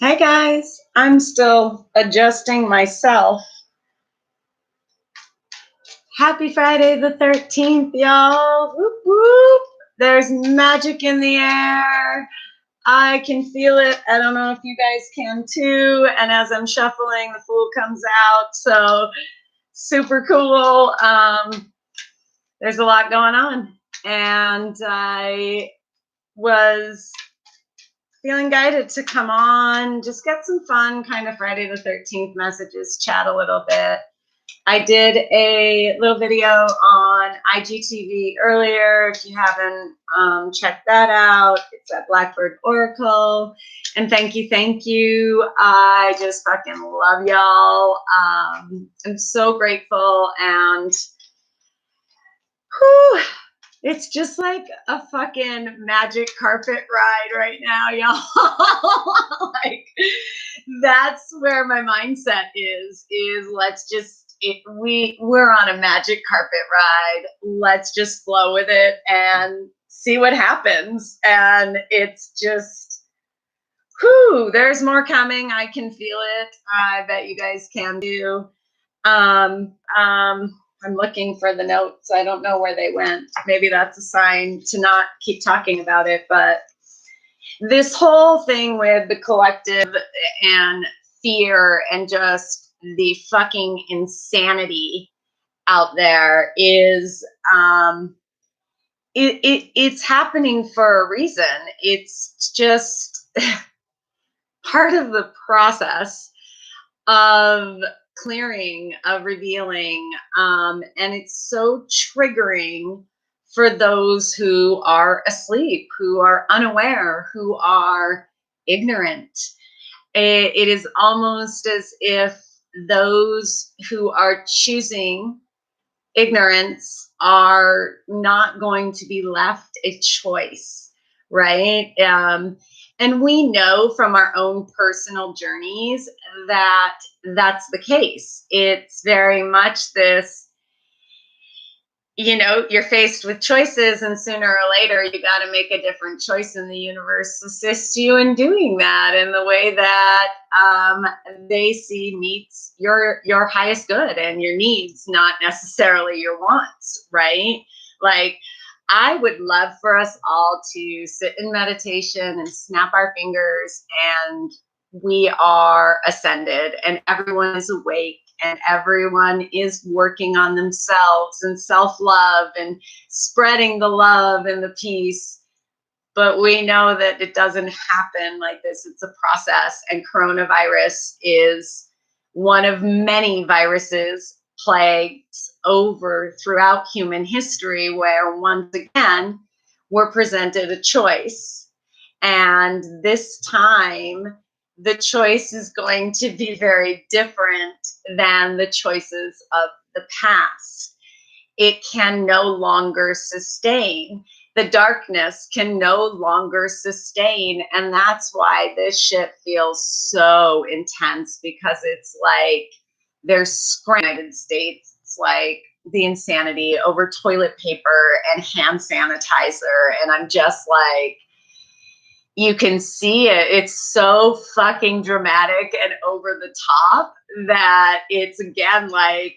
Hey guys, I'm still adjusting myself. Happy Friday the 13th, y'all. Whoop, whoop. There's magic in the air. I can feel it. I don't know if you guys can too. And as I'm shuffling, the Fool comes out. So super cool. There's a lot going on. And I was feeling guided to come on, just get some fun kind of Friday the 13th messages, chat a little bit. I did a little video on IGTV earlier. If you haven't checked that out, it's at Blackbird Oracle. And thank you. I just fucking love y'all. I'm so grateful. And whew, it's just like a fucking magic carpet ride right now, y'all. Like, that's where my mindset is let's just, we're on a magic carpet ride. Let's just flow with it and see what happens. And it's just, whew, there's more coming. I can feel it. I bet you guys can too. I'm looking for the notes. I don't know where they went. Maybe that's a sign to not keep talking about it. But this whole thing with the collective and fear and just the fucking insanity out there is it's happening for a reason. It's just part of the process of clearing, of revealing, and it's so triggering for those who are asleep, who are unaware, who are ignorant. It is almost as if those who are choosing ignorance are not going to be left a choice, right? And we know from our own personal journeys that that's the case. It's very much this, you're faced with choices, and sooner or later you got to make a different choice, and the universe assists you in doing that in the way that they see meets your highest good and your needs, not necessarily your wants, right? Like, I would love for us all to sit in meditation and snap our fingers, and we are ascended, and everyone is awake, and everyone is working on themselves and self-love and spreading the love and the peace. But we know that it doesn't happen like this. It's a process, and coronavirus is one of many viruses plagues over throughout human history, where once again we're presented a choice. And this time the choice is going to be very different than the choices of the past. It can no longer sustain. The darkness can no longer sustain. And that's why this shit feels so intense, because it's like there's screaming United States. It's like the insanity over toilet paper and hand sanitizer. And I'm just like, you can see it. It's so fucking dramatic and over the top that it's, again, like,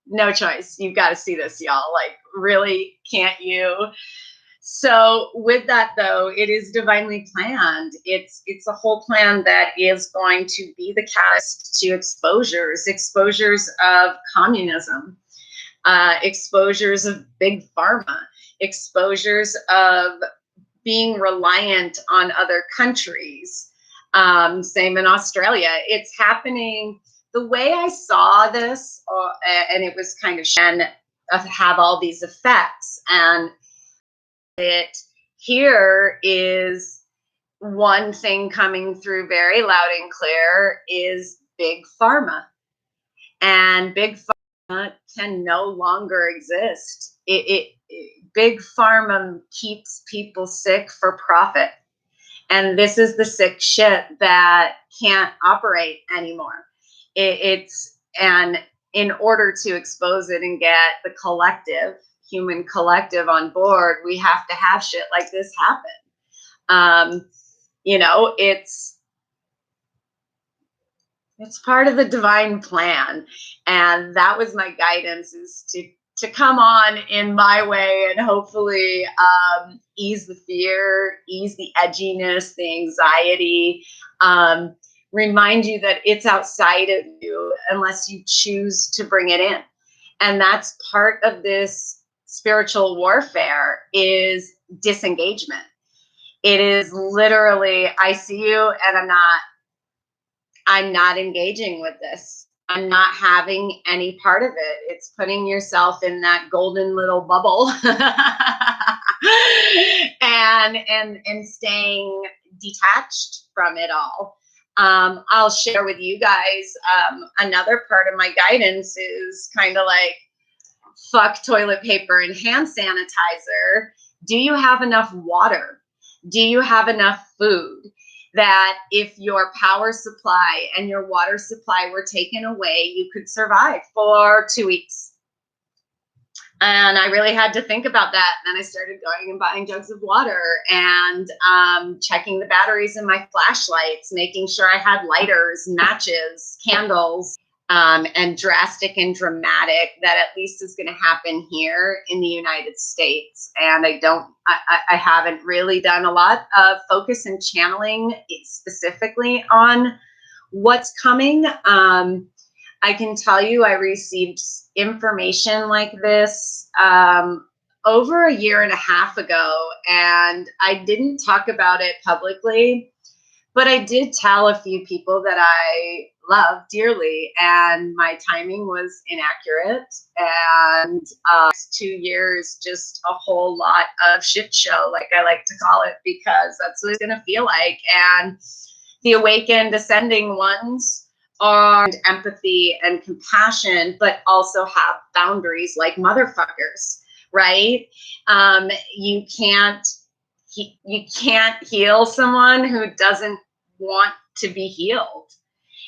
no choice. You've got to see this, y'all. Like, really, can't you? So with that, though, it is divinely planned. It's a whole plan that is going to be the catalyst to exposures of communism, exposures of big pharma, exposures of being reliant on other countries. Same in Australia. It's happening. The way I saw this, and it was kind of have all these effects, and it here is one thing coming through very loud and clear is big pharma. And big pharma can no longer exist. Big pharma keeps people sick for profit. And this is the sick shit that can't operate anymore. And in order to expose it and get the collective, human collective on board, we have to have shit like this happen. It's It's part of the divine plan. And that was my guidance, is to come on in my way and hopefully ease the fear, ease the edginess, the anxiety, um, remind you that it's outside of you unless you choose to bring it in. And that's part of this spiritual warfare, is disengagement. It is literally, I see you and I'm not engaging with this. I'm not having any part of it. It's putting yourself in that golden little bubble and staying detached from it all. I'll share with you guys, another part of my guidance is kind of like, fuck toilet paper and hand sanitizer. Do you have enough water? Do you have enough food? That if your power supply and your water supply were taken away, you could survive for 2 weeks. And I really had to think about that. And then I started going and buying jugs of water and checking the batteries in my flashlights, making sure I had lighters, matches, candles, and drastic and dramatic. That at least is going to happen here in the United States. And I haven't really done a lot of focus and channeling specifically on what's coming. I can tell you I received information like this over a year and a half ago, and I didn't talk about it publicly, but I did tell a few people that I love dearly, and my timing was inaccurate. And 2 years, just a whole lot of shit show, like I like to call it, because that's what it's going to feel like. And the awakened ascending ones are empathy and compassion, but also have boundaries like motherfuckers, right? You can't heal someone who doesn't want to be healed.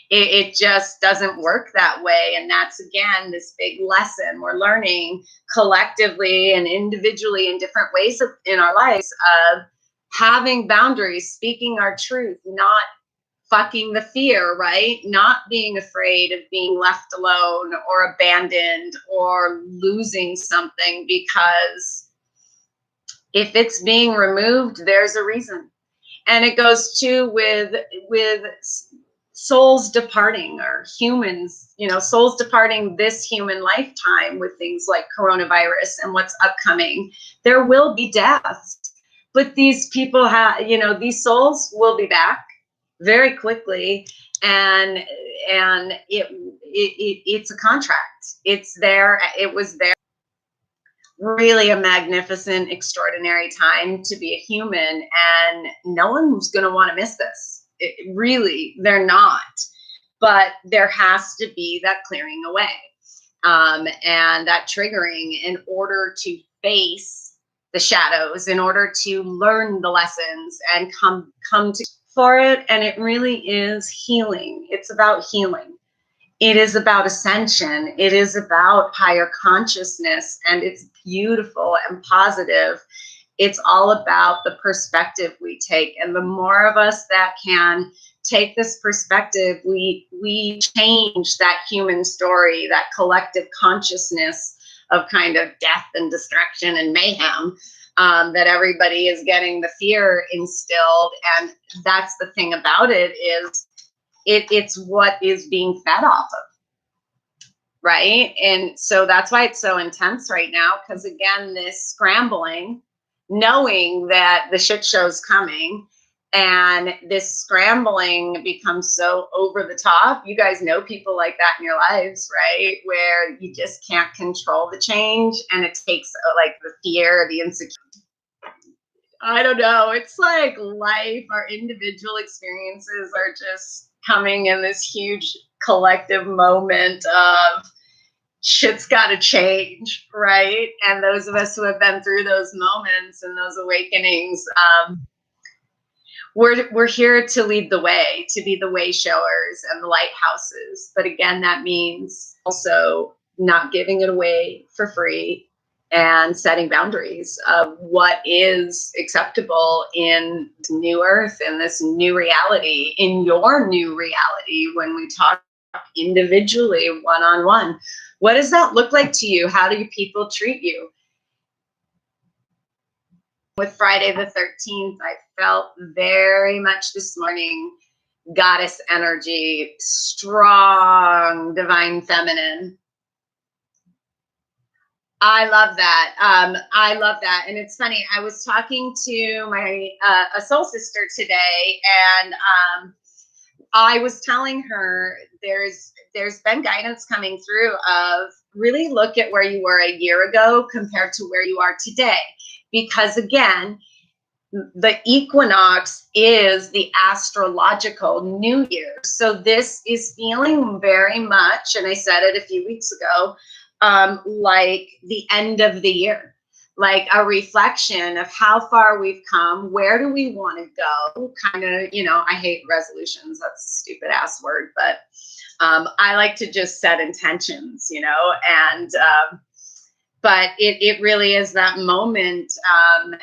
It just doesn't work that way. And that's, again, this big lesson we're learning collectively and individually in different ways in our lives, of having boundaries, speaking our truth, not fucking the fear, right? Not being afraid of being left alone or abandoned or losing something, because if it's being removed, there's a reason. And it goes too with souls departing, or humans, souls departing this human lifetime, with things like coronavirus and what's upcoming. There will be deaths, but these people these souls will be back very quickly, and it's a contract. It's there. It was there. Really a magnificent, extraordinary time to be a human, and no one's going to want to miss this. Really, they're not. But there has to be that clearing away, and that triggering, in order to face the shadows, in order to learn the lessons and come to for it. And it really is healing. It's about healing. It is about ascension. It is about higher consciousness, and it's beautiful and positive. It's all about the perspective we take. And the more of us that can take this perspective, we change that human story, that collective consciousness of kind of death and destruction and mayhem, that everybody is getting the fear instilled. And that's the thing about it, is it's what is being fed off of, right? And so that's why it's so intense right now, because again, this scrambling, knowing that the shit show's coming, and this scrambling becomes so over the top. You guys know people like that in your lives, right? Where you just can't control the change, and it takes like the fear, the insecurity. I don't know. It's like life, our individual experiences are just coming in this huge collective moment of shit's got to change, right? And those of us who have been through those moments and those awakenings, we're here to lead the way, to be the way showers and the lighthouses. But again, that means also not giving it away for free, and setting boundaries of what is acceptable in this new earth, in this new reality, in your new reality. When we talk individually, one-on-one. What does that look like to you? How do people treat you? With Friday the 13th, I felt very much this morning goddess energy, strong divine feminine. I love that. I love that. And it's funny, I was talking to my a soul sister today, and I was telling her there's been guidance coming through of really look at where you were a year ago compared to where you are today. Because again, the equinox is the astrological new year. So this is feeling very much, and I said it a few weeks ago, like the end of the year, like a reflection of how far we've come, where do we want to go, kind of, you know, I hate resolutions, that's a stupid ass word, but I like to just set intentions, you know, and but it really is that moment.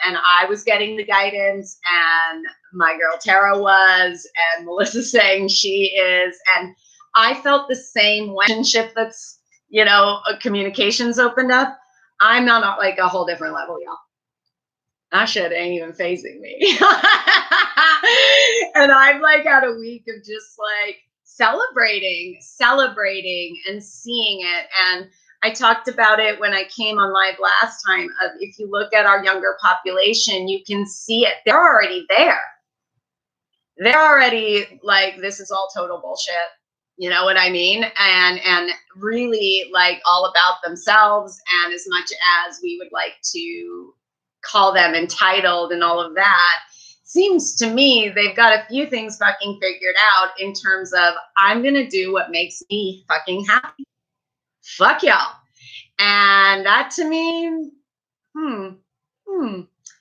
And I was getting the guidance, and my girl Tara was, and Melissa saying she is. And I felt the same relationship that's, you know, communications opened up. I'm not like a whole different level, y'all. That shit ain't even phasing me. And I'm like at a week of just like celebrating and seeing it. And I talked about it when I came on live last time. If you look at our younger population, you can see it. They're already there. They're already like, this is all total bullshit. You know what I mean? And really like all about themselves. And as much as we would like to call them entitled and all of that, seems to me they've got a few things fucking figured out in terms of, I'm going to do what makes me fucking happy. Fuck y'all. And that to me,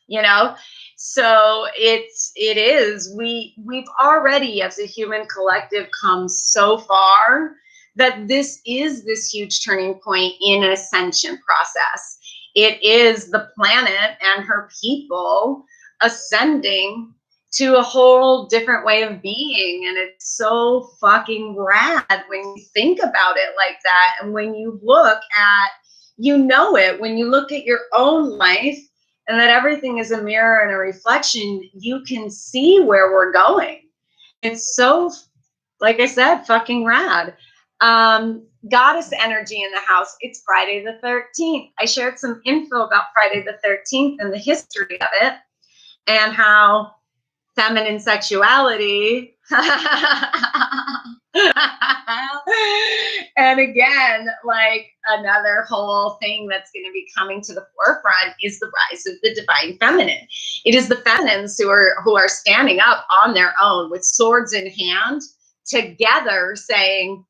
you know, so we've already as a human collective come so far that this is this huge turning point in an ascension process. It is the planet and her people ascending to a whole different way of being. And it's so fucking rad when you think about it like that. And when you look at, you know it, when you look at your own life and that everything is a mirror and a reflection, you can see where we're going. It's so, like I said, fucking rad. Goddess energy in the house. It's Friday the 13th. I shared some info about Friday the 13th and the history of it and how feminine sexuality and again, like another whole thing that's going to be coming to the forefront is the rise of the divine feminine. It is the feminines who are standing up on their own with swords in hand together saying,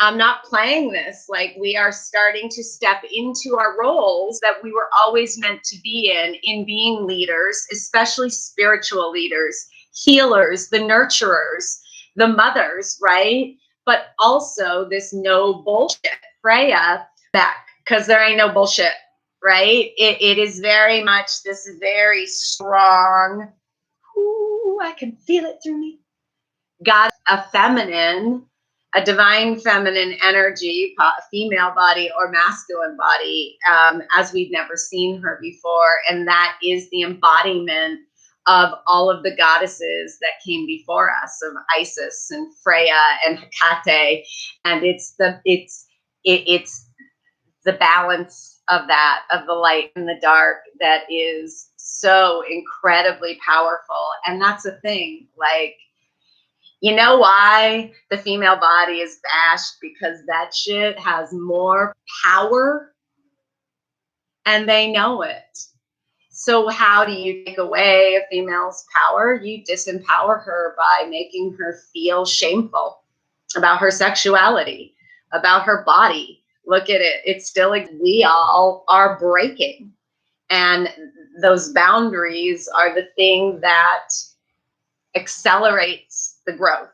I'm not playing this. Like, we are starting to step into our roles that we were always meant to be in being leaders, especially spiritual leaders, healers, the nurturers, the mothers, right? But also this no bullshit, Freya back, because there ain't no bullshit, right? It is very much this very strong, ooh, I can feel it through me. God, a feminine, a divine feminine energy, female body or masculine body, as we've never seen her before. And that is the embodiment of all of the goddesses that came before us, of Isis and Freya and Hecate. And it's the balance of that, of the light and the dark, that is so incredibly powerful. And that's the thing, like, you know why the female body is bashed? Because that shit has more power and they know it. So how do you take away a female's power? You disempower her by making her feel shameful about her sexuality, about her body. Look at it. It's still like we all are breaking. And those boundaries are the thing that accelerates the growth.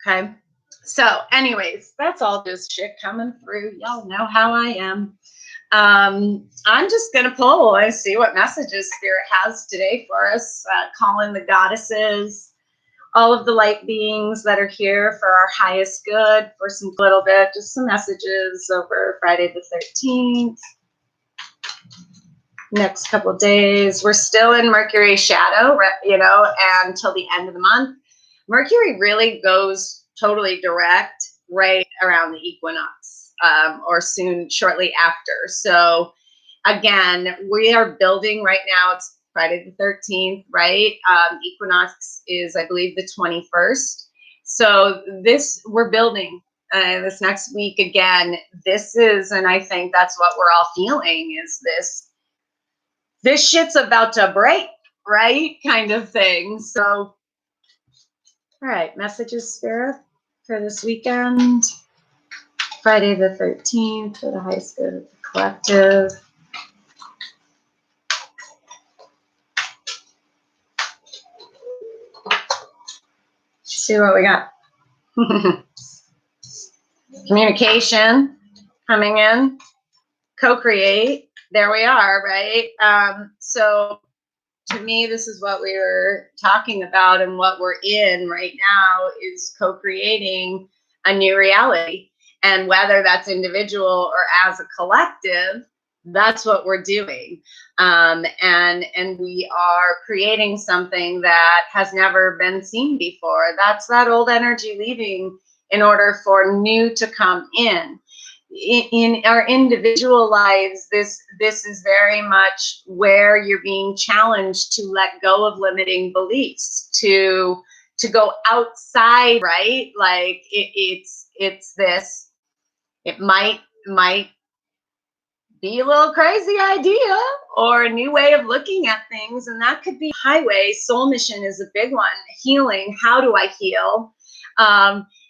Okay. So anyways, that's all just shit coming through. Y'all know how I am. I'm just going to pull and see what messages Spirit has today for us. Calling the goddesses. all of the light beings that are here for our highest good for some little bit, just some messages over Friday the 13th. Next couple of days. We're still in Mercury shadow, you know, until the end of the month. Mercury really goes totally direct right around the equinox, or shortly after. So again, we are building right now. It's Friday the 13th, right? Equinox is, I believe, the 21st. So we're building this next week again. And I think that's what we're all feeling is this shit's about to break, right? Kind of thing. So, all right, messages, Spirit, for this weekend. Friday the 13th for the highest good of the collective. See what we got. Communication coming in. Co-create. There we are, right? So to me, this is what we were talking about, and what we're in right now is co-creating a new reality. And whether that's individual or as a collective, that's what we're doing. And we are creating something that has never been seen before. That's that old energy leaving in order for new to come in. In our individual lives, this is very much where you're being challenged to let go of limiting beliefs, to go outside, right? Like it's this. It might be a little crazy idea or a new way of looking at things, and that could be highway. Soul mission is a big one. Healing. How do I heal?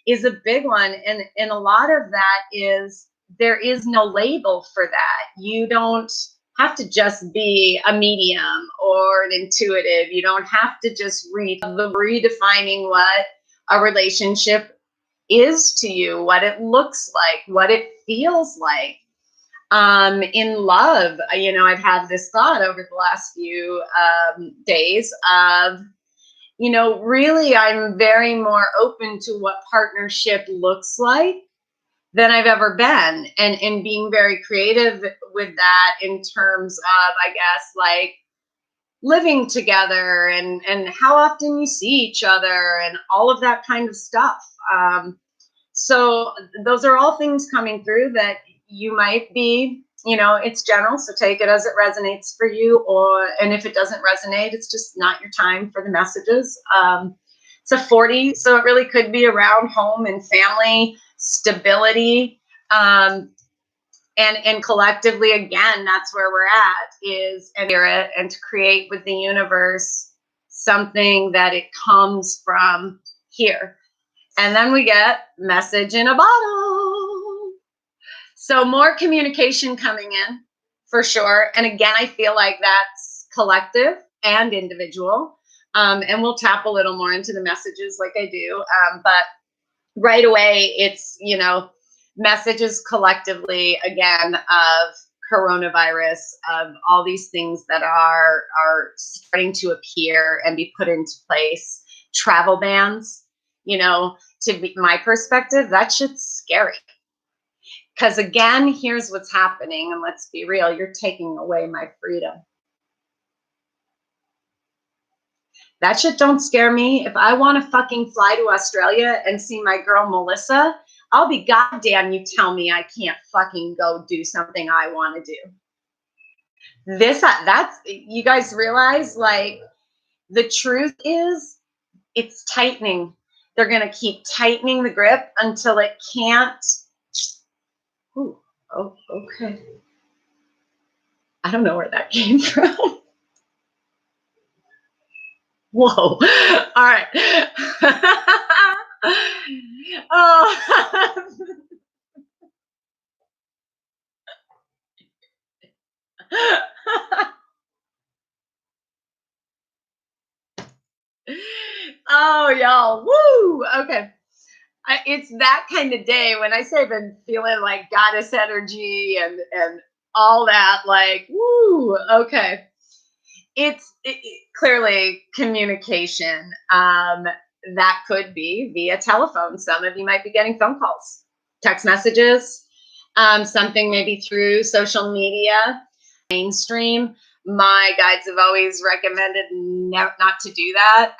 Is a big one, and a lot of that is. There is no label for that. You don't have to just be a medium or an intuitive. You don't have to just redefining what a relationship is to you, what it looks like, what it feels like. In love, you know, I've had this thought over the last few days of, you know, really I'm very more open to what partnership looks like than I've ever been, and being very creative with that in terms of, I guess, like living together and how often you see each other and all of that kind of stuff. So those are all things coming through that you might be, you know, it's general, so take it as it resonates for you, and if it doesn't resonate, it's just not your time for the messages. It's a 40, so it really could be around home and family stability, and collectively, again, that's where we're at, is and to create with the universe something that it comes from here. And then we get message in a bottle. So more communication coming in for sure. And again, I feel like that's collective and individual. And we'll tap a little more into the messages like I do. But right away, it's, you know, messages collectively, again, of coronavirus, of all these things that are starting to appear and be put into place. Travel bans, you know, to be my perspective, that shit's scary. Because again, here's what's happening, and let's be real, you're taking away my freedom. That shit don't scare me. If I want to fucking fly to Australia and see my girl Melissa, I'll be goddamn you tell me I can't fucking go do something I want to do. That's, you guys realize, like, the truth is it's tightening. They're going to keep tightening the grip until it can't. Ooh, oh, okay. I don't know where that came from. Whoa. All right. Oh. Oh, y'all. Woo. Okay. It's that kind of day when I say I've been feeling like goddess energy and all that, like, woo. Okay. It's clearly communication. that could be via telephone. Some of you might be getting phone calls, text messages, something maybe through social media, mainstream. My guides have always recommended not to do that.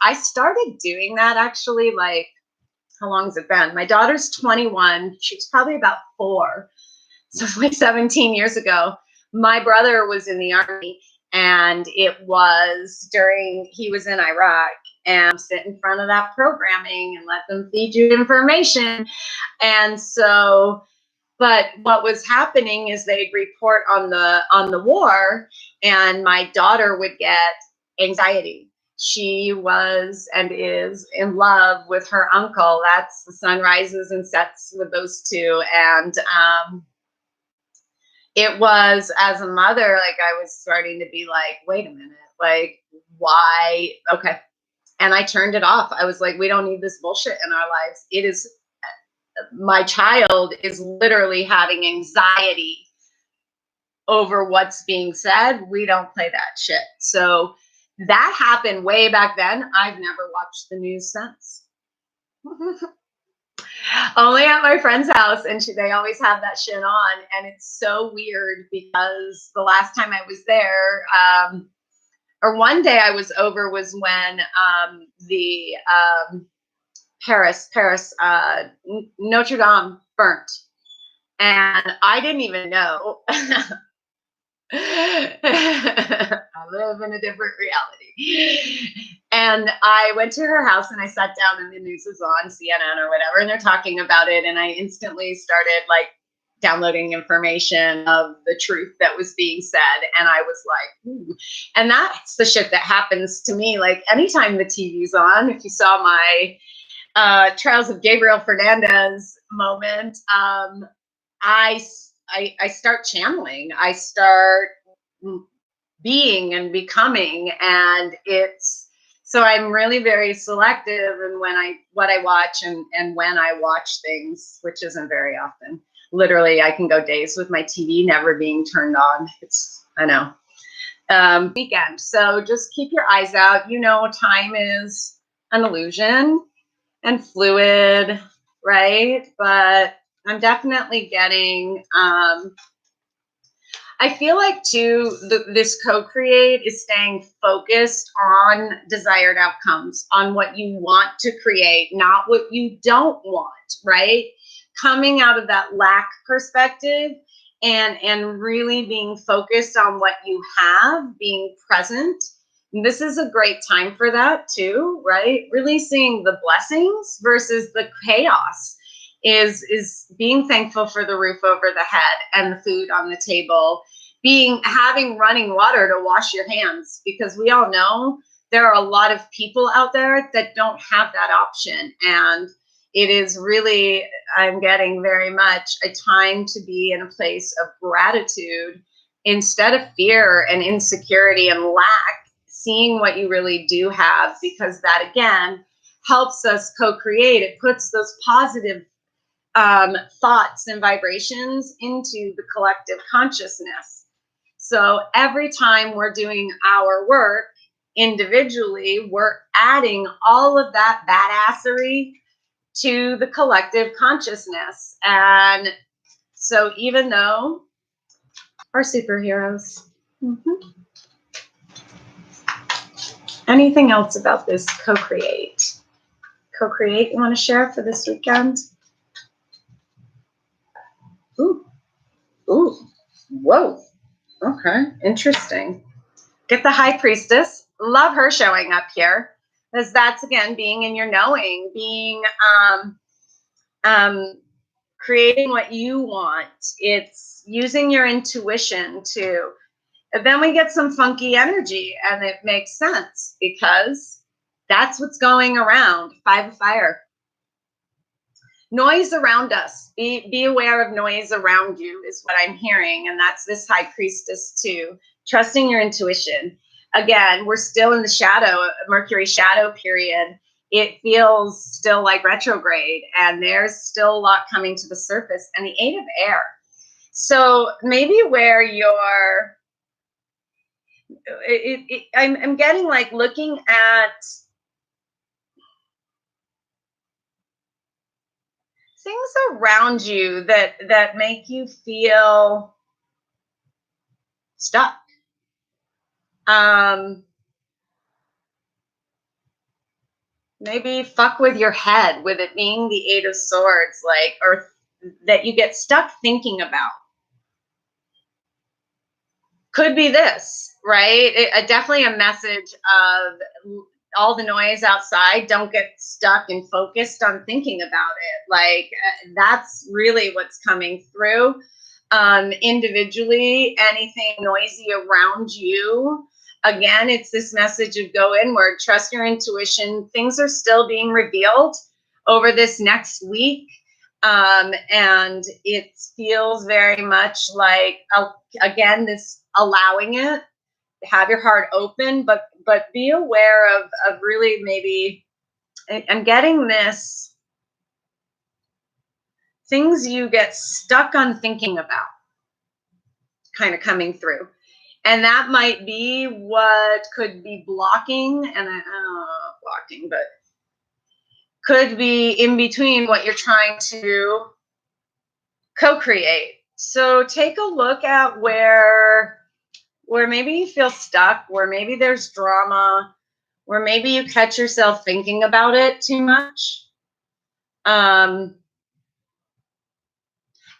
I started doing that actually, like, how long has it been? My daughter's 21. She's probably about 4. So it's like 17 years ago. My brother was in the Army, and it was he was in Iraq, and sit in front of that programming and let them feed you information. And so, but what was happening is they'd report on the war, and my daughter would get anxiety. She was and is in love with her uncle. That's the sun rises and sets with those two. And it was, as a mother, like, I was starting to be like, wait a minute, like, why? Okay. And I turned it off. I was like, we don't need this bullshit in our lives. It is, my child is literally having anxiety over what's being said. We don't play that shit. So that happened way back then. I've never watched the news since. Only at my friend's house, and they always have that shit on, and it's so weird because the last time I was there, or one day I was over, was when the Paris, Notre Dame burnt, and I didn't even know. I live in a different reality. And I went to her house and I sat down, and the news was on CNN or whatever, and they're talking about it. And I instantly started like downloading information of the truth that was being said. And I was like, ooh. And that's the shit that happens to me. Like, anytime the TV's on, if you saw my Trials of Gabriel Fernandez moment, I start channeling. I start being and becoming, and so I'm really very selective in what I watch and when I watch things, which isn't very often. Literally, I can go days with my TV never being turned on. I know. Weekend. So just keep your eyes out. You know, time is an illusion and fluid, right? But I'm definitely getting, I feel like too, this co-create is staying focused on desired outcomes, on what you want to create, not what you don't want, right? Coming out of that lack perspective and really being focused on what you have, being present. And this is a great time for that too, right? Releasing the blessings versus the chaos is being thankful for the roof over the head and the food on the table, having running water to wash your hands, because we all know there are a lot of people out there that don't have that option. And it is really, I'm getting very much a time to be in a place of gratitude instead of fear and insecurity and lack, seeing what you really do have, because that again helps us co-create. It puts those positive thoughts and vibrations into the collective consciousness. So every time we're doing our work individually, we're adding all of that badassery to the collective consciousness. And so even though our superheroes, anything else about this co-create? Co-create, you want to share for this weekend? Ooh, whoa. Okay, interesting. Get the High Priestess. Love her showing up here, because that's again being in your knowing, being creating what you want. It's using your intuition too. And then we get some funky energy, and it makes sense because that's what's going around. 5 of Fire. Noise around us. Be aware of noise around you is what I'm hearing. And that's this High Priestess too. Trusting your intuition. Again, we're still in the shadow, Mercury shadow period. It feels still like retrograde, and there's still a lot coming to the surface. And the 8 of Air. So maybe where you're, I'm getting like looking at things around you that make you feel stuck. Maybe fuck with your head, with it being the Eight of Swords, like, or that you get stuck thinking about. Could be this, right? Definitely a message of all the noise outside. Don't get stuck and focused on thinking about it. Like, that's really what's coming through. Individually, anything noisy around you, again, it's this message of go inward, trust your intuition. Things are still being revealed over this next week. And it feels very much like, again, this allowing it, have your heart open, but be aware of really, maybe I'm getting this, things you get stuck on thinking about kind of coming through. And that might be what could be blocking, and blocking, but could be in between what you're trying to co-create. So take a look at where maybe you feel stuck, where maybe there's drama, where maybe you catch yourself thinking about it too much.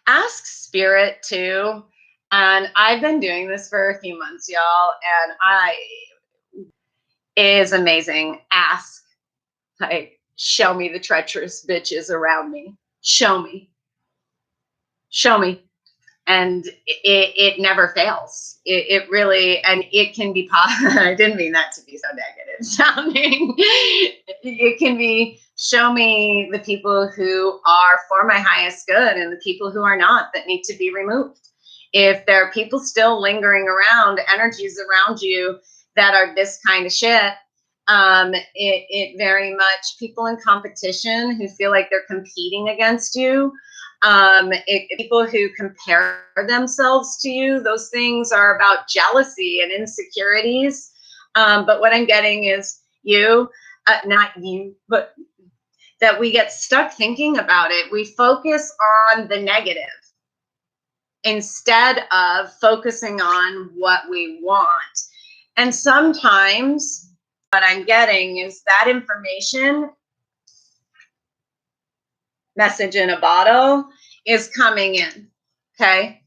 Ask spirit too. And I've been doing this for a few months, y'all, and is amazing. Ask, like, show me the treacherous bitches around me. Show me. And it never fails. It really, and it can be I didn't mean that to be so negative sounding. It can be, show me the people who are for my highest good and the people who are not, that need to be removed. If there are people still lingering around, energies around you that are this kind of shit, it very much, people in competition who feel like they're competing against you, people who compare themselves to you, those things are about jealousy and insecurities. But what I'm getting is not you, but that we get stuck thinking about it. We focus on the negative instead of focusing on what we want. And sometimes what I'm getting is that information, message in a bottle, is coming in. Okay.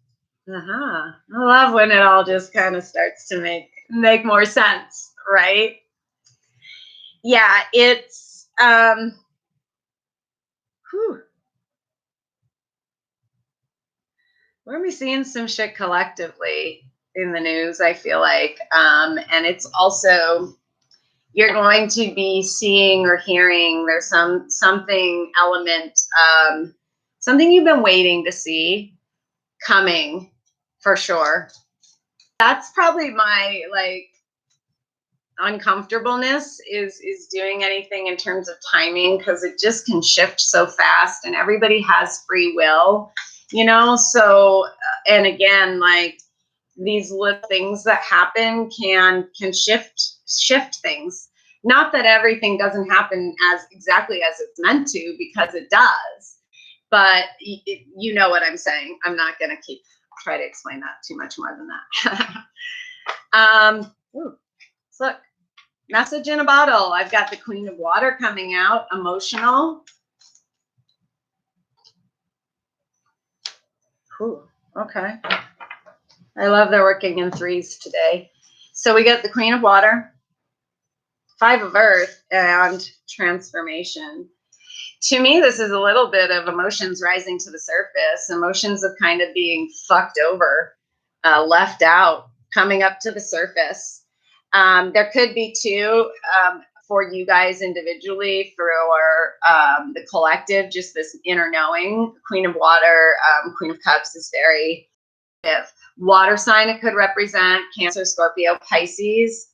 I love when it all just kind of starts to make more sense, right? Yeah, it's we're gonna be seeing some shit collectively in the news, I feel like. And it's also, you're going to be seeing or hearing, there's something element, something you've been waiting to see coming for sure. That's probably my, like, uncomfortableness is doing anything in terms of timing, because it just can shift so fast, and everybody has free will, so and again, like, these little things that happen can shift things. Not that everything doesn't happen as exactly as it's meant to, because it does, but you know what I'm saying. I'm not going to try to explain that too much more than that. So look, message in a bottle. I've got the Queen of Water coming out, emotional. Okay. I love they're working in threes today. So we got the Queen of Water, Five of Earth, and transformation. To me, this is a little bit of emotions rising to the surface, emotions of kind of being fucked over, left out, coming up to the surface. There could be too, for you guys individually, for the collective, just this inner knowing. Queen of Water, Queen of Cups is very water sign. It could represent Cancer, Scorpio, Pisces.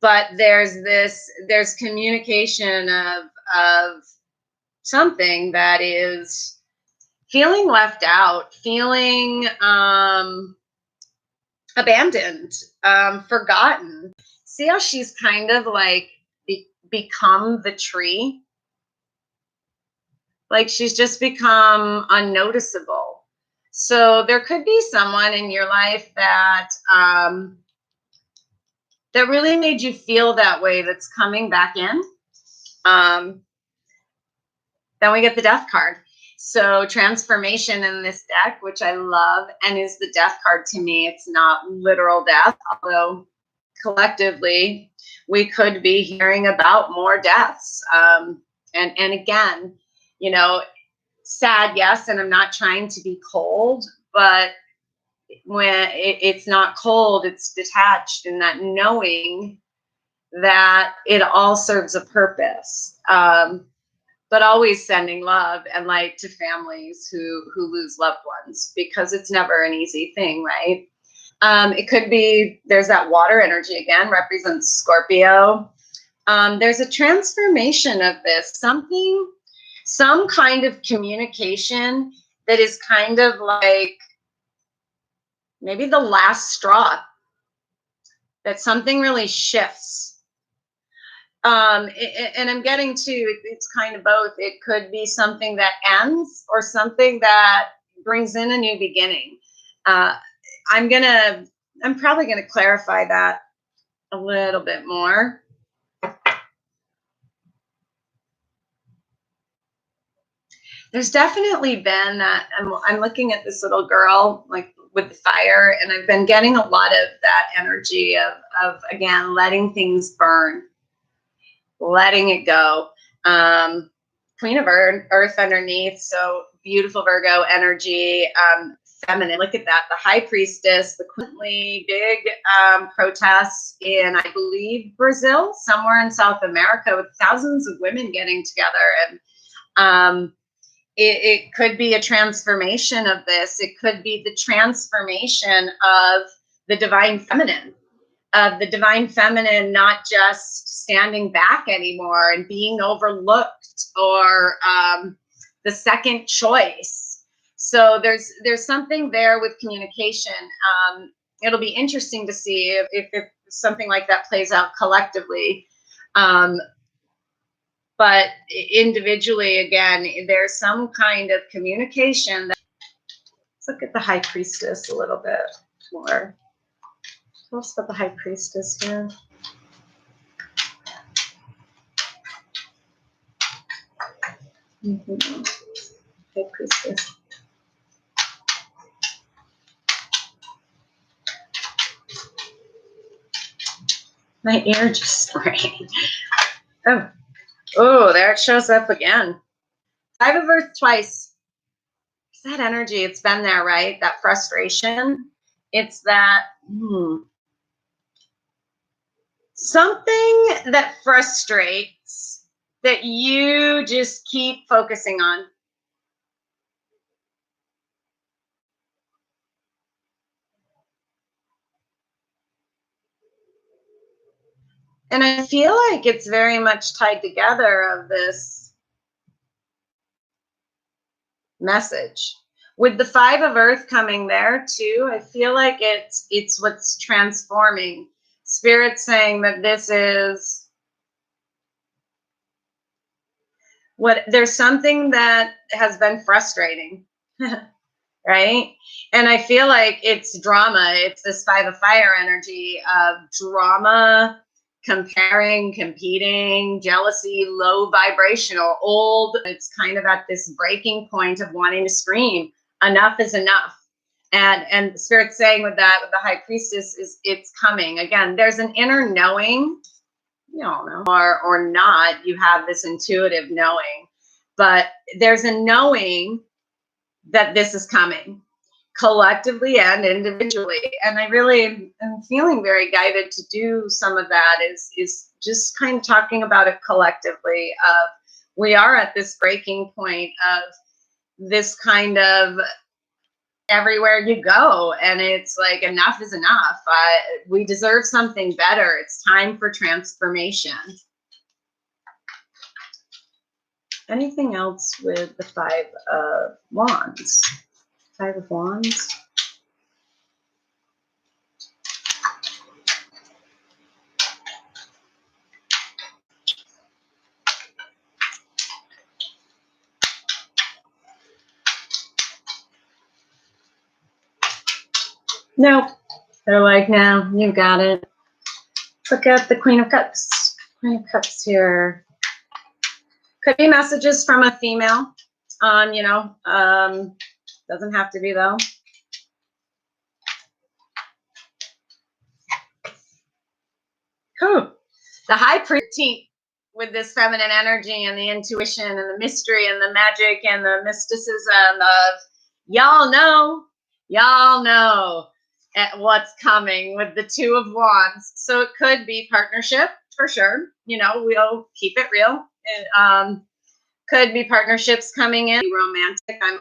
But there's communication of something that is feeling left out, feeling abandoned, forgotten. See how she's kind of like become the tree? Like she's just become unnoticeable. So there could be someone in your life that that really made you feel that way that's coming back in. Um, then we get the death card. So transformation in this deck, which I love, and is the death card to me. It's not literal death, although collectively we could be hearing about more deaths. And again, you know, sad, yes, and I'm not trying to be cold, but when it's not cold, it's detached, and that knowing that it all serves a purpose. But always sending love and light to families who lose loved ones, because it's never an easy thing, right? It could be there's that water energy again, represents Scorpio. There's a transformation of this, some kind of communication that is kind of like maybe the last straw, that something really shifts. And I'm getting to, it's kind of both. It could be something that ends or something that brings in a new beginning. Uh, I'm probably gonna clarify that a little bit more. There's definitely been that. I'm looking at this little girl like with the fire, and I've been getting a lot of that energy of again letting things burn, letting it go. Queen of Earth underneath, so beautiful Virgo energy, feminine. Look at that, the High Priestess, the currently big protests in, I believe, Brazil, somewhere in South America, with thousands of women getting together. And it could be a transformation of this. It could be the transformation of the divine feminine, not just standing back anymore and being overlooked or the second choice. So there's something there with communication. It'll be interesting to see if something like that plays out collectively. But individually, again, there's some kind of communication. Let's look at the High Priestess a little bit more. Tell us about the High Priestess here. Mm-hmm. High Priestess. My ear just rang. Oh, there it shows up again. Five of Earth twice. It's that energy. It's been there, right? That frustration. It's that something that frustrates that you just keep focusing on. And I feel like it's very much tied together of this message. With the Five of Earth coming there too, I feel like it's what's transforming. Spirit saying that this is what, there's something that has been frustrating. Right? And I feel like it's drama. It's this Five of Fire energy of drama, comparing, competing, jealousy, low vibrational, old. It's kind of at this breaking point of wanting to scream, enough is enough. And Spirit's saying with that, with the High Priestess, is it's coming. Again, there's an inner knowing, you don't know, or not, you have this intuitive knowing, but there's a knowing that this is coming collectively and individually. And I really am feeling very guided to do some of that, is just kind of talking about it collectively. Of we are at this breaking point of this kind of everywhere you go, and it's like enough is enough. We deserve something better. It's time for transformation. Anything else with the Five of Wands? Five of Wands. Nope. They're like, no, you got it. Look at the Queen of Cups. Queen of Cups here. Could be messages from a female. Doesn't have to be though. Whew. The High Priest with this feminine energy and the intuition and the mystery and the magic and the mysticism of y'all know what's coming with the Two of Wands. So it could be partnership for sure. We'll keep it real. Could be partnerships coming in. Romantic. I'm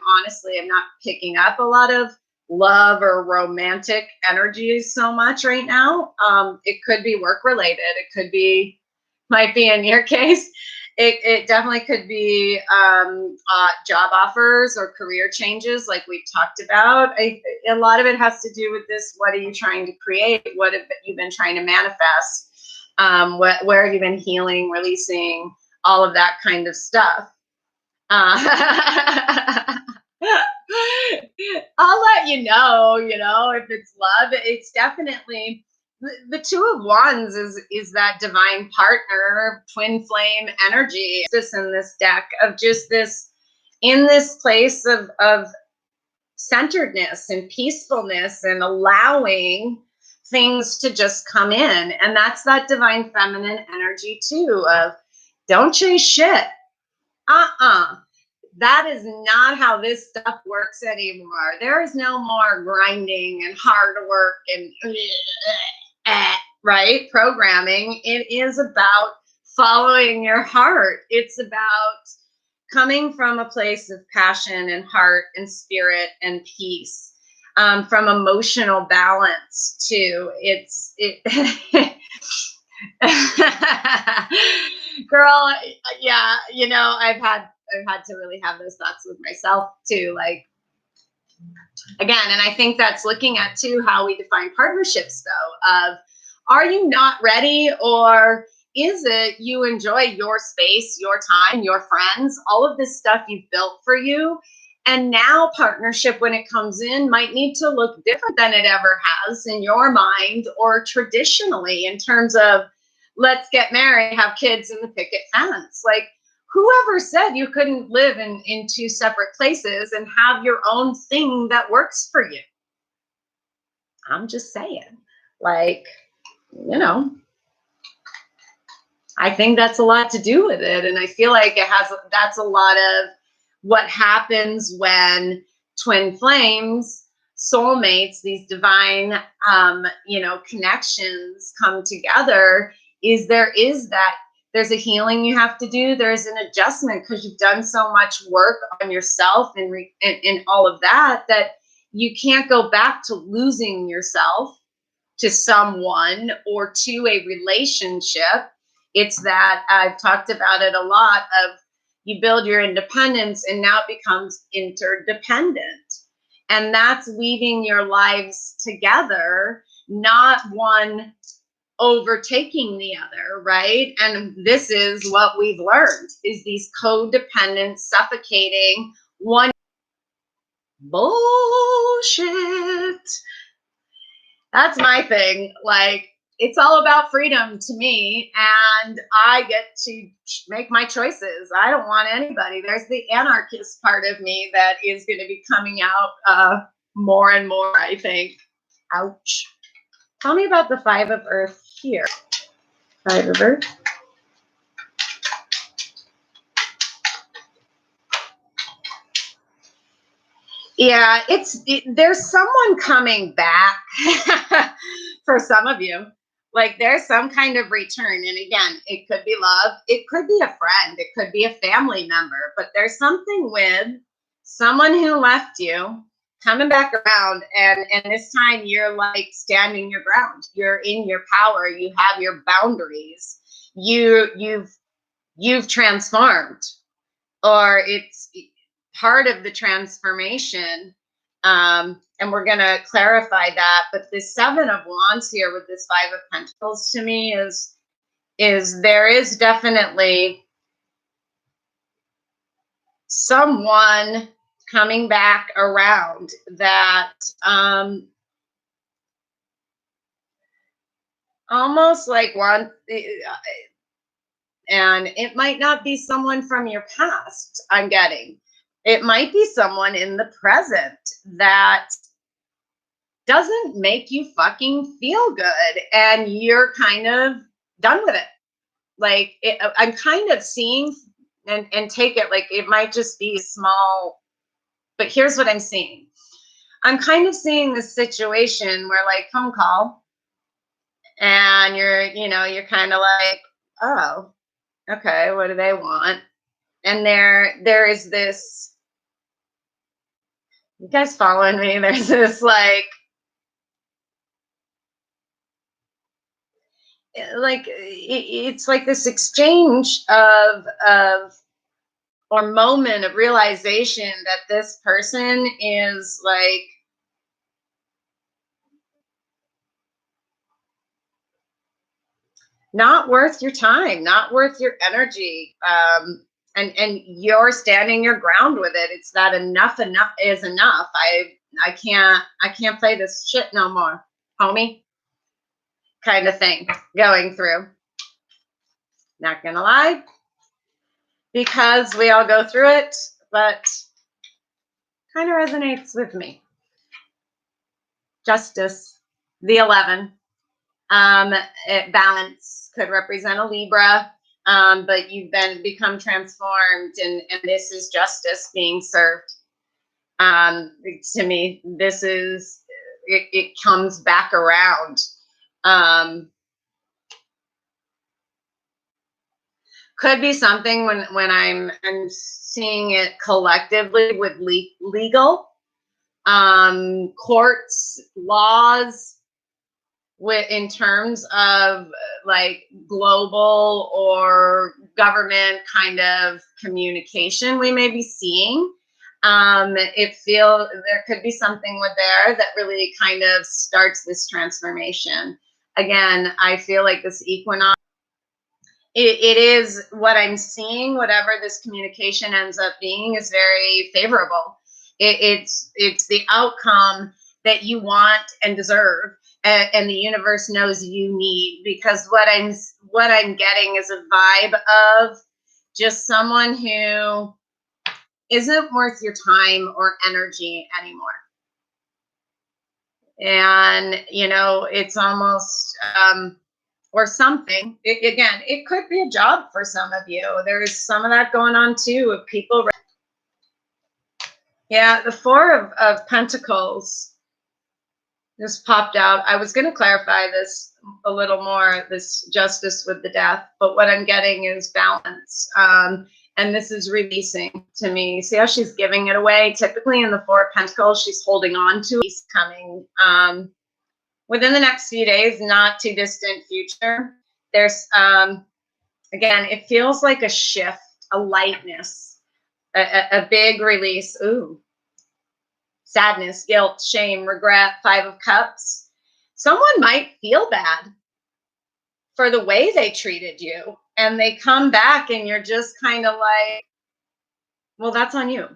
not picking up a lot of love or romantic energies so much right now. It could be work related. It could be, might be in your case. It definitely could be job offers or career changes, like we've talked about. A lot of it has to do with this. What are you trying to create? What have you been trying to manifest? Where have you been healing, releasing, all of that kind of stuff? I'll let you know, if it's love. It's definitely the Two of Wands is that divine partner, twin flame energy. Just in this deck of just this, in this place of centeredness and peacefulness and allowing things to just come in. And that's that divine feminine energy too, of don't chase shit. That is not how this stuff works anymore. There is no more grinding and hard work and right programming. It is about following your heart. It's about coming from a place of passion and heart and spirit and peace, from emotional balance too. Girl, yeah, I've had to really have those thoughts with myself too, like, again. And I think that's looking at too how we define partnerships though, of are you not ready, or is it you enjoy your space, your time, your friends, all of this stuff you've built for you, and now partnership, when it comes in, might need to look different than it ever has in your mind, or traditionally, in terms of let's get married, have kids, and the picket fence. Like, whoever said you couldn't live in two separate places and have your own thing that works for you? I'm just saying, like, I think that's a lot to do with it. And I feel like that's a lot of what happens when twin flames, soulmates, these divine, connections come together, there's a healing you have to do. There's an adjustment because you've done so much work on yourself and all of that you can't go back to losing yourself to someone or to a relationship. It's that I've talked about it a lot of you build your independence and now it becomes interdependent. And that's weaving your lives together, not one overtaking the other, right? And this is what we've learned, is these codependent, suffocating, one bullshit. That's my thing. Like, it's all about freedom to me, and I get to make my choices. I don't want anybody. There's the anarchist part of me that is going to be coming out more and more, I think. Ouch. Tell me about the Five of Earth here. Five of Earth. Yeah, there's someone coming back for some of you. Like, there's some kind of return. And again, it could be love. It could be a friend. It could be a family member. But there's something with someone who left you coming back around. And this time you're like standing your ground. You're in your power. You have your boundaries. You've transformed. Or it's part of the transformation. And we're going to clarify that. But the Seven of Wands here with this Five of Pentacles to me is there is definitely someone coming back around that almost like one, and it might not be someone from your past. I'm getting, it might be someone in the present that doesn't make you fucking feel good, and you're kind of done with it. Like I'm kind of seeing, and take it like it might just be small, but here's what I'm seeing. I'm kind of seeing this situation where like phone call, and you're kind of like, oh, okay, what do they want? And there is this, you guys following me? There's this it's like this exchange of or moment of realization that this person is like not worth your time, not worth your energy. And you're standing your ground with it. It's that enough is enough. I can't play this shit no more, homie, kind of thing going through. Not gonna lie, because we all go through it, but kind of resonates with me. Justice, the 11. Balance could represent a Libra, but you've become transformed, and this is justice being served. To me, this is it comes back around. Could be something when I'm seeing it collectively with legal, courts, laws, in terms of like global or government kind of communication we may be seeing. There could be something with there that really kind of starts this transformation. Again, I feel like this equinox, it is what I'm seeing. Whatever this communication ends up being is very favorable. It's the outcome that you want and deserve, and the universe knows you need, because what I'm getting is a vibe of just someone who isn't worth your time or energy anymore. And it's almost or something. Again, it could be a job for some of you. There's some of that going on too, of people. Yeah, the Four of Pentacles just popped out. I was going to clarify this a little more, this justice with the death, but what I'm getting is balance. And this is releasing to me. See how she's giving it away? Typically in the Four of Pentacles, she's holding on to it. It's coming within the next few days, not too distant future. There's, again, it feels like a shift, a lightness, a big release. Ooh. Sadness, guilt, shame, regret, Five of Cups. Someone might feel bad for the way they treated you, and they come back and you're just kind of like, well, that's on you.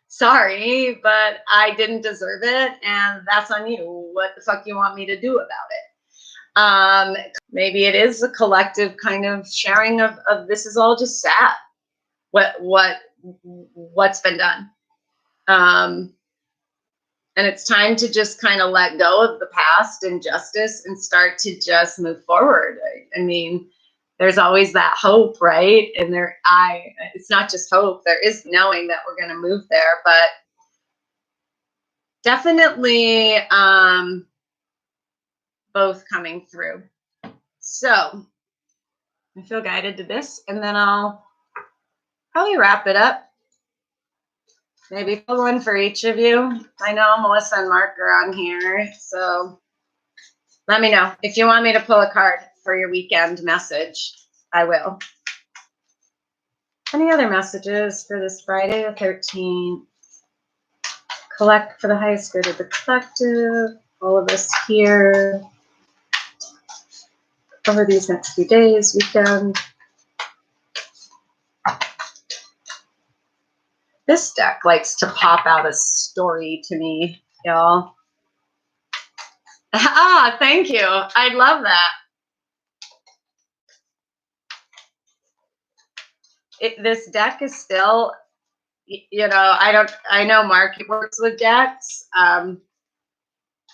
Sorry, but I didn't deserve it, and that's on you. What the fuck you want me to do about it? Maybe it is a collective kind of sharing of this is all just sad. What's been done. And it's time to just kind of let go of the past and justice and start to just move forward. I mean, there's always that hope, right? And it's not just hope, there is knowing that we're going to move there, but definitely both coming through. So I feel guided to this, and then I'll probably wrap it up. Maybe pull one for each of you. I know Melissa and Mark are on here, so let me know. If you want me to pull a card for your weekend message, I will. Any other messages for this Friday the 13th? Collect for the highest good of the collective. All of us here. Over these next few days, weekend. This deck likes to pop out a story to me, y'all. Ah, thank you. I love that. This deck is still, you know, I know Mark works with decks,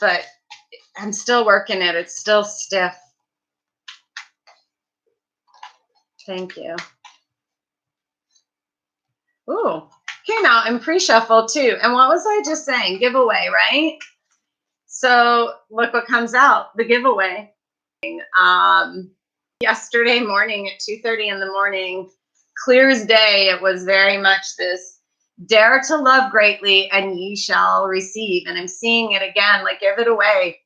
but I'm still working it. It's still stiff. Thank you. Ooh, came out in pre-shuffle too. And what was I just saying? Giveaway, right? So look what comes out, the giveaway. Yesterday morning at 2:30 in the morning, clear as day, it was very much this dare to love greatly and ye shall receive. And I'm seeing it again, like give it away.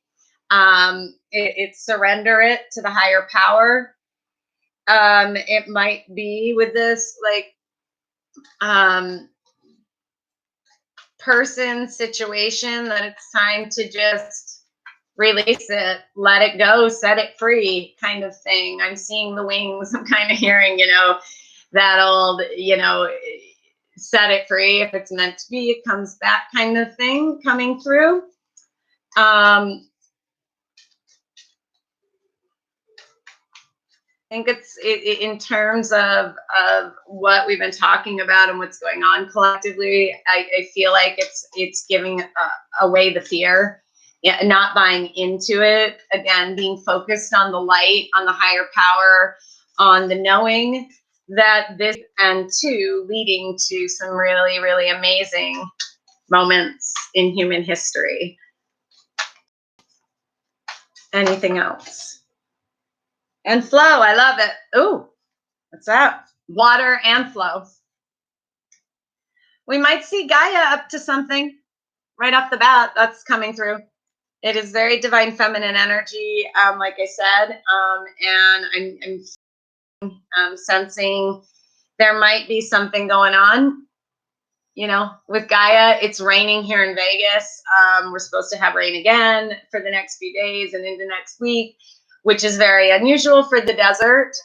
It's surrender it to the higher power. It might be with this like person situation that it's time to just release it, let it go, set it free kind of thing. I'm seeing the wings. I'm kind of hearing, that old, set it free. If it's meant to be, it comes back kind of thing coming through. I think it's in terms of what we've been talking about and what's going on collectively. I feel like it's giving away the fear, not buying into it. Again, being focused on the light, on the higher power, on the knowing that this, and two, leading to some really, really amazing moments in human history. Anything else? And flow, I love it. Ooh, what's that? Water and flow. We might see Gaia up to something right off the bat. That's coming through. It is very divine feminine energy, like I said, and I'm sensing there might be something going on. With Gaia, it's raining here in Vegas. We're supposed to have rain again for the next few days and into next week, which is very unusual for the desert.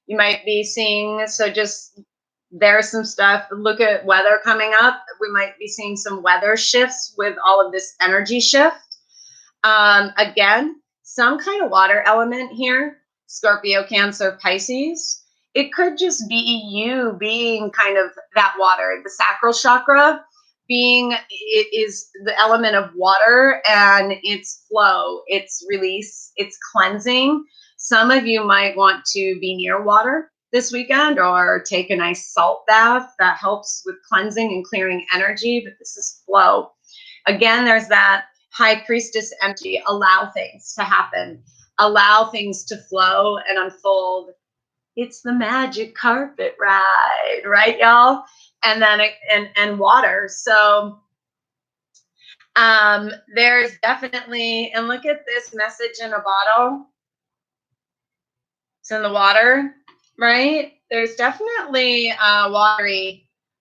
You might be seeing, so just there's some stuff. Look at weather coming up. We might be seeing some weather shifts with all of this energy shift. Again, some kind of water element here, Scorpio, Cancer, Pisces. It could just be you being kind of that water, the sacral chakra being, it is the element of water and its flow, its release, its cleansing. Some of you might want to be near water this weekend or take a nice salt bath that helps with cleansing and clearing energy, but this is flow. Again, there's that high priestess energy. Allow things to happen, allow things to flow and unfold. It's the magic carpet ride, right, y'all? And then and water. So there's definitely, and look at this message in a bottle. It's in the water, right? There's definitely a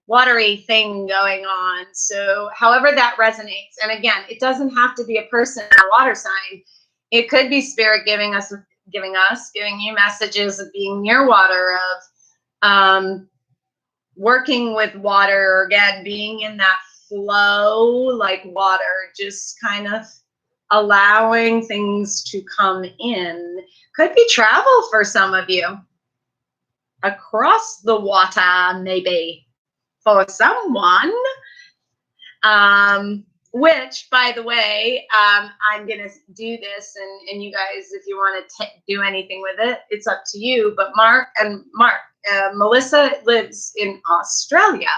watery thing going on. So however that resonates, and again, it doesn't have to be a person or a water sign. It could be spirit giving you messages of being near water, of working with water, or again, being in that flow like water, just kind of allowing things to come in. Could be travel for some of you. Across the water, maybe, for someone. Which, by the way, I'm going to do this, and you guys, if you want to do anything with it, it's up to you. But Melissa lives in Australia.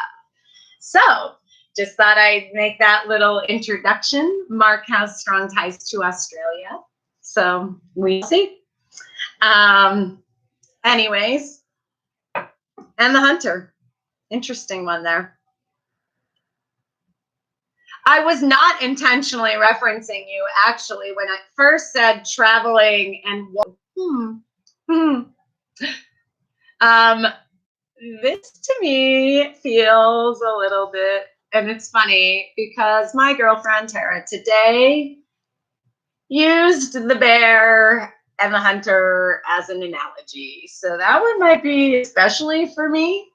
So just thought I'd make that little introduction. Mark has strong ties to Australia. So we see. Anyways, and the hunter. Interesting one there. I was not intentionally referencing you, actually, when I first said traveling and this to me feels a little bit, and it's funny because my girlfriend Tara today used the bear and the hunter as an analogy. So that one might be especially for me.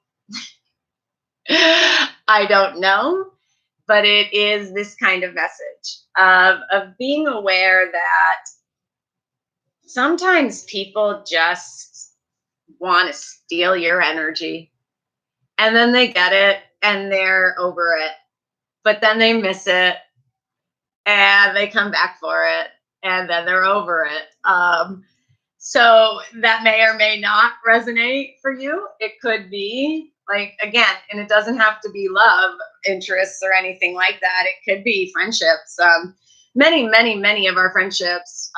I don't know. but it is this kind of message of being aware that sometimes people just want to steal your energy, and then they get it and they're over it, but then they miss it and they come back for it and then they're over it. So that may or may not resonate for you. It could be like, again, and it doesn't have to be love interests or anything like that. It could be friendships. Many of our friendships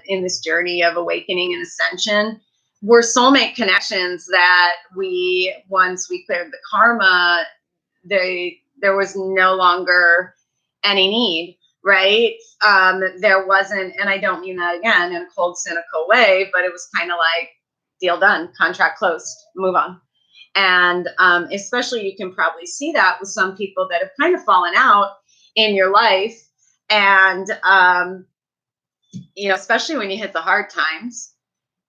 in this journey of awakening and ascension were soulmate connections that once we cleared the karma, there was no longer any need, right? There wasn't, and I don't mean that again in a cold, cynical way, but it was kind of like deal done, contract closed, move on. And especially you can probably see that with some people that have kind of fallen out in your life. And, especially when you hit the hard times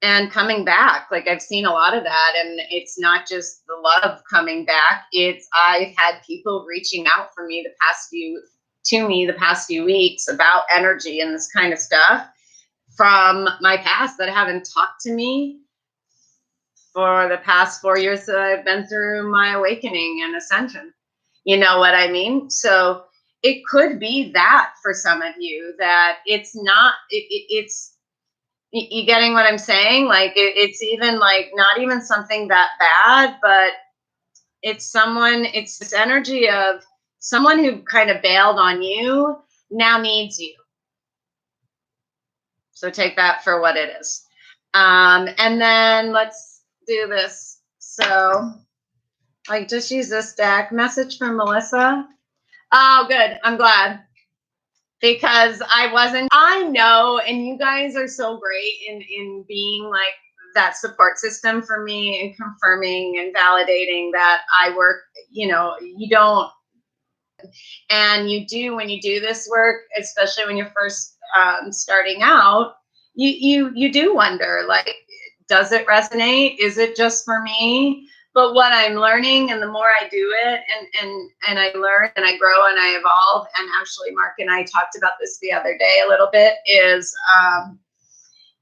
and coming back, like I've seen a lot of that. And it's not just the love coming back. I've had people reaching out to me the past few weeks about energy and this kind of stuff from my past that haven't talked to me for the past 4 years that I've been through my awakening and ascension. You know what I mean? So it could be that for some of you, that it's not, it's, you getting what I'm saying? Like it's even like not even something that bad, but it's this energy of someone who kind of bailed on you now needs you. So take that for what it is. And then let's do this. So like just use this deck. Message from Melissa. Oh, good. I'm glad. Because I know, and you guys are so great in being like that support system for me and confirming and validating that I work, you don't, and you do, when you do this work, especially when you're first starting out, you do wonder, like, does it resonate? Is it just for me? But what I'm learning, and the more I do it, and I learn and I grow and I evolve, and actually Mark and I talked about this the other day a little bit, is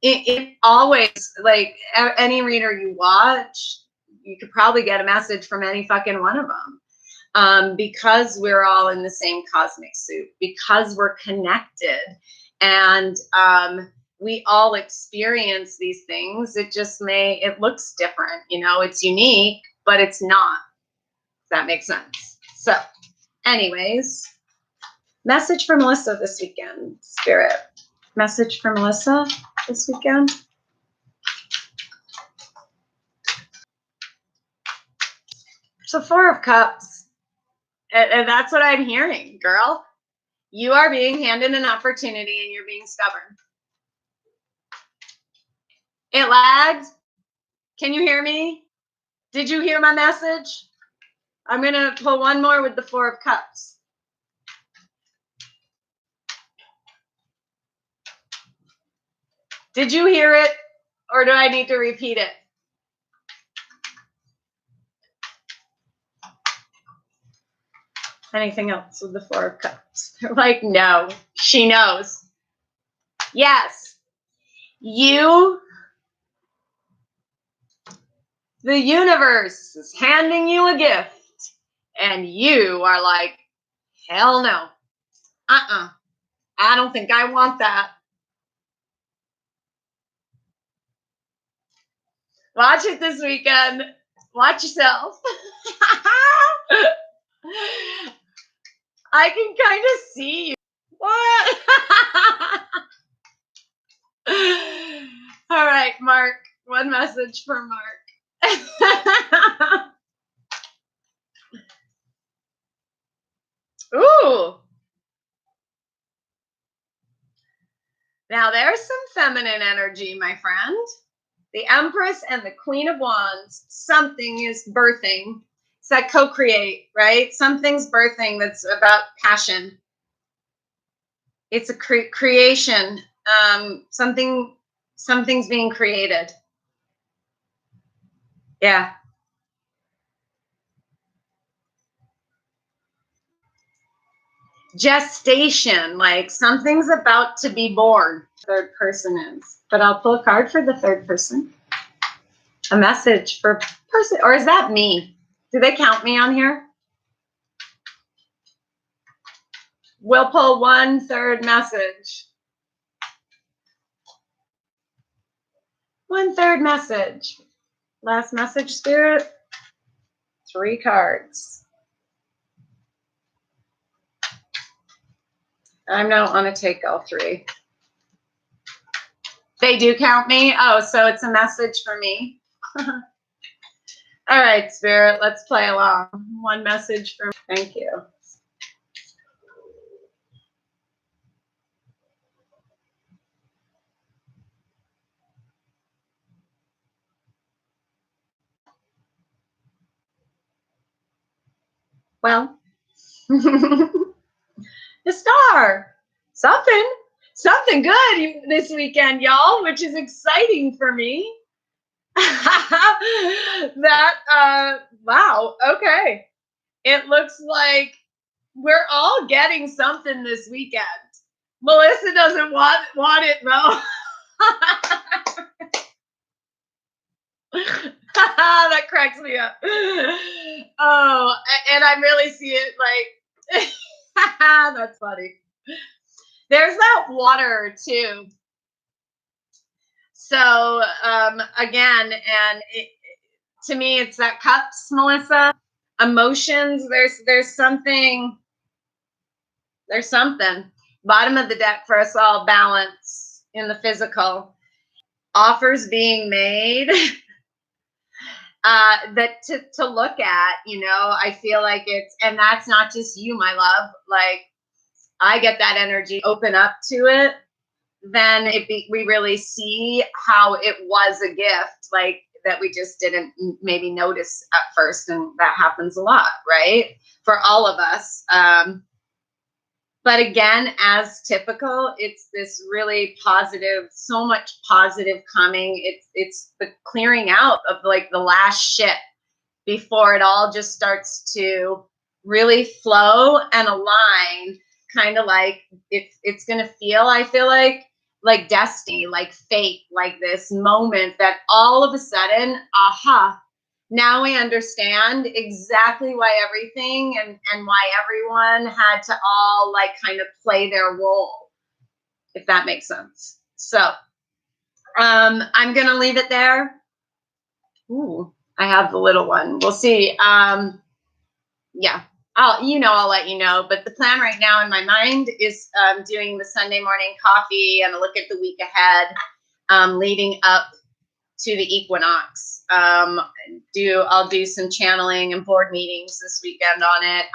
it always, like, any reader you watch, you could probably get a message from any fucking one of them, because we're all in the same cosmic soup, because we're connected, and we all experience these things. It looks different, it's unique, but it's not. If that makes sense. So anyways, message for Melissa this weekend, Spirit. Message for Melissa this weekend. So 4 of Cups. And that's what I'm hearing, girl. You are being handed an opportunity and you're being stubborn. It lagged. Can you hear me? Did you hear my message? I'm going to pull one more with the 4 of Cups. Did you hear it, or do I need to repeat it? Anything else with the 4 of Cups? They're like, no, she knows. Yes, the universe is handing you a gift, and you are like, hell no. I don't think I want that. Watch it this weekend. Watch yourself. I can kind of see you. What? All right, Mark. One message for Mark. Ooh. Now there's some feminine energy, my friend. The Empress and the Queen of Wands. Something is birthing. It's that co-create, right? Something's birthing that's about passion. It's a creation. Something's being created. Yeah. gestation, like something's about to be born. Third person is, but I'll pull a card for the third person. A message for person, or is that me? Do they count me on here? We'll pull 1/3 message. 1/3 message. Last message, Spirit. 3 cards. I don't want to take all 3. They do count me? Oh, so it's a message for me. All right, Spirit, let's play along. 1 message for me. Thank you. Well, the star. Something good this weekend, y'all, which is exciting for me. Wow, okay. It looks like we're all getting something this weekend. Melissa doesn't want it though. That cracks me up. Oh, and I really see it like that's funny. There's that water too. So again, and to me, it's that cups, Melissa. Emotions. There's something. Bottom of the deck for us all. Balance in the physical. Offers being made. That to look at, you know, I feel like it's, and that's not just you, my love. Like I get that energy, open up to it. Then we really see how it was a gift, like that we just didn't maybe notice at first, and that happens a lot, right? For all of us. But again, as typical, it's this really positive, so much positive coming. It's the clearing out of like the last shit before it all just starts to really flow and align, kind of like it's going to feel, I feel like destiny, like fate, like this moment that all of a sudden, aha, now we understand exactly why everything and why everyone had to all like kind of play their role, if that makes sense. So I'm going to leave it there. Ooh, I have the little one. We'll see. Yeah, I'll let you know. But the plan right now in my mind is doing the Sunday morning coffee and a look at the week ahead, leading up to the equinox. I'll do some channeling and board meetings this weekend on it.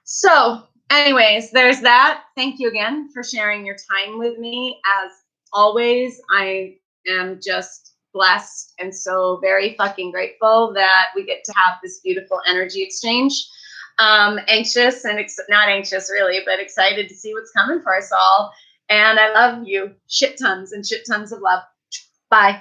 So anyways, there's that. Thank you again for sharing your time with me. As always, I am just blessed and so very fucking grateful that we get to have this beautiful energy exchange. Anxious and not anxious really, but excited to see what's coming for us all. And I love you. Shit tons and shit tons of love. Bye.